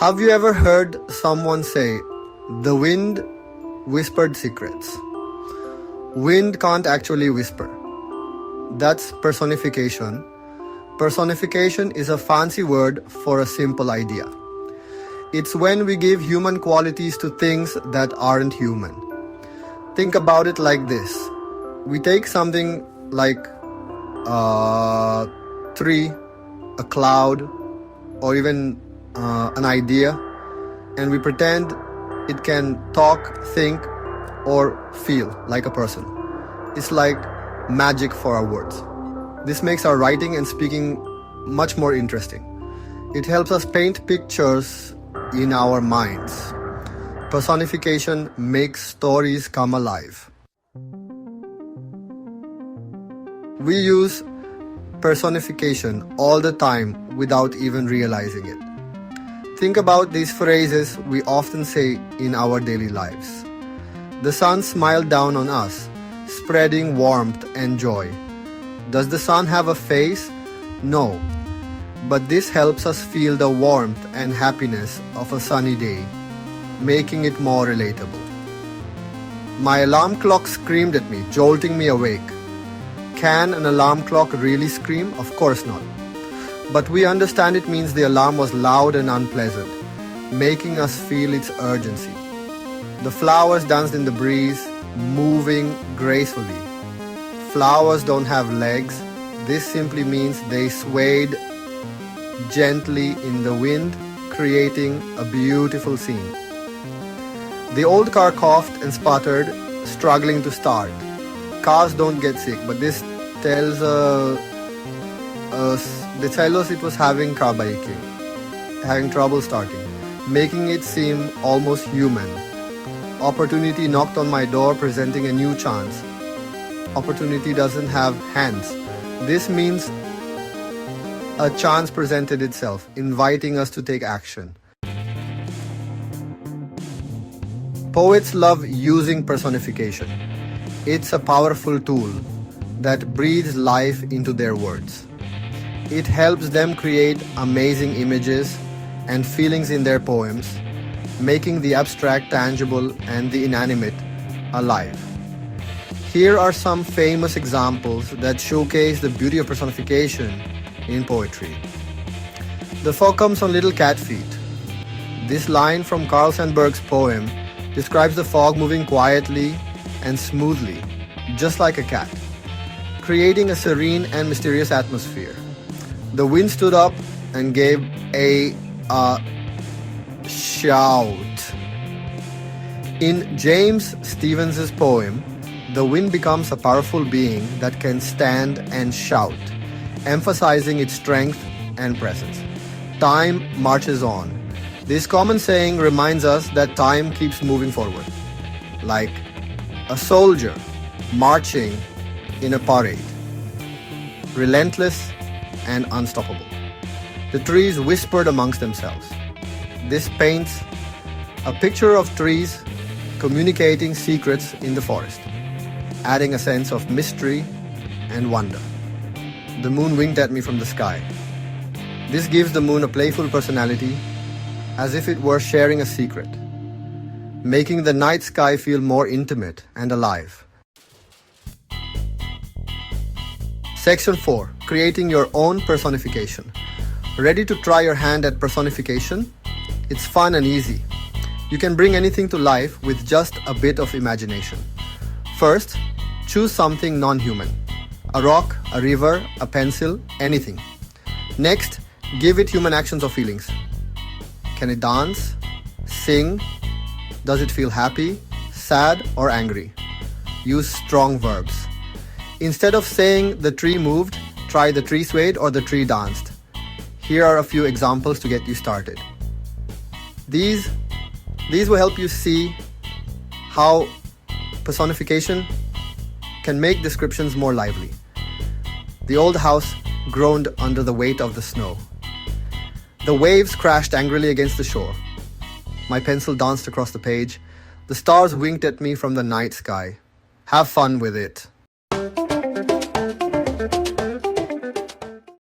Have you ever heard someone say, "The wind whispered secrets"? Wind can't actually whisper. That's personification. Personification is a fancy word for a simple idea. It's when we give human qualities to things that aren't human. Think about it like this. We take something like a tree, a cloud, or even an idea, and we pretend it can talk, think, or feel like a person. It's like magic for our words. This makes our writing and speaking much more interesting. It helps us paint pictures in our minds. Personification makes stories come alive. We use personification all the time without even realizing it. Think about these phrases we often say in our daily lives. The sun smiled down on us, spreading warmth and joy. Does the sun have a face? No. But this helps us feel the warmth and happiness of a sunny day, making it more relatable. My alarm clock screamed at me, jolting me awake. Can an alarm clock really scream? Of course not. But we understand it means the alarm was loud and unpleasant, making us feel its urgency. The flowers danced in the breeze, moving gracefully. Flowers don't have legs. This simply means they swayed gently in the wind, creating a beautiful scene. The old car coughed and sputtered, struggling to start. Cars don't get sick, but this tells us it was having trouble starting, making it seem almost human. Opportunity knocked on my door, presenting a new chance. Opportunity doesn't have hands. This means a chance presented itself, inviting us to take action. Poets love using personification. It's a powerful tool that breathes life into their words. It helps them create amazing images and feelings in their poems, making the abstract tangible and the inanimate alive. Here are some famous examples that showcase the beauty of personification in poetry. The fog comes on little cat feet. This line from Carl Sandburg's poem describes the fog moving quietly and smoothly, just like a cat, creating a serene and mysterious atmosphere. The wind stood up and gave a shout. In James Stevens's poem, the wind becomes a powerful being that can stand and shout, emphasizing its strength and presence. Time marches on. This common saying reminds us that time keeps moving forward, like a soldier marching in a parade, relentless and unstoppable. The trees whispered amongst themselves. This paints a picture of trees communicating secrets in the forest, adding a sense of mystery and wonder. The moon winked at me from the sky. This gives the moon a playful personality, as if it were sharing a secret, making the night sky feel more intimate and alive. Section 4. Creating your own personification. Ready to try your hand at personification? It's fun and easy. You can bring anything to life with just a bit of imagination. First, choose something non-human. A rock, a river, a pencil, anything. Next, give it human actions or feelings. Can it dance? Sing? Does it feel happy, sad, or angry? Use strong verbs. Instead of saying the tree moved, try the tree swayed or the tree danced. Here are a few examples to get you started. These will help you see how personification can make descriptions more lively. The old house groaned under the weight of the snow. The waves crashed angrily against the shore. My pencil danced across the page. The stars winked at me from the night sky. Have fun with it.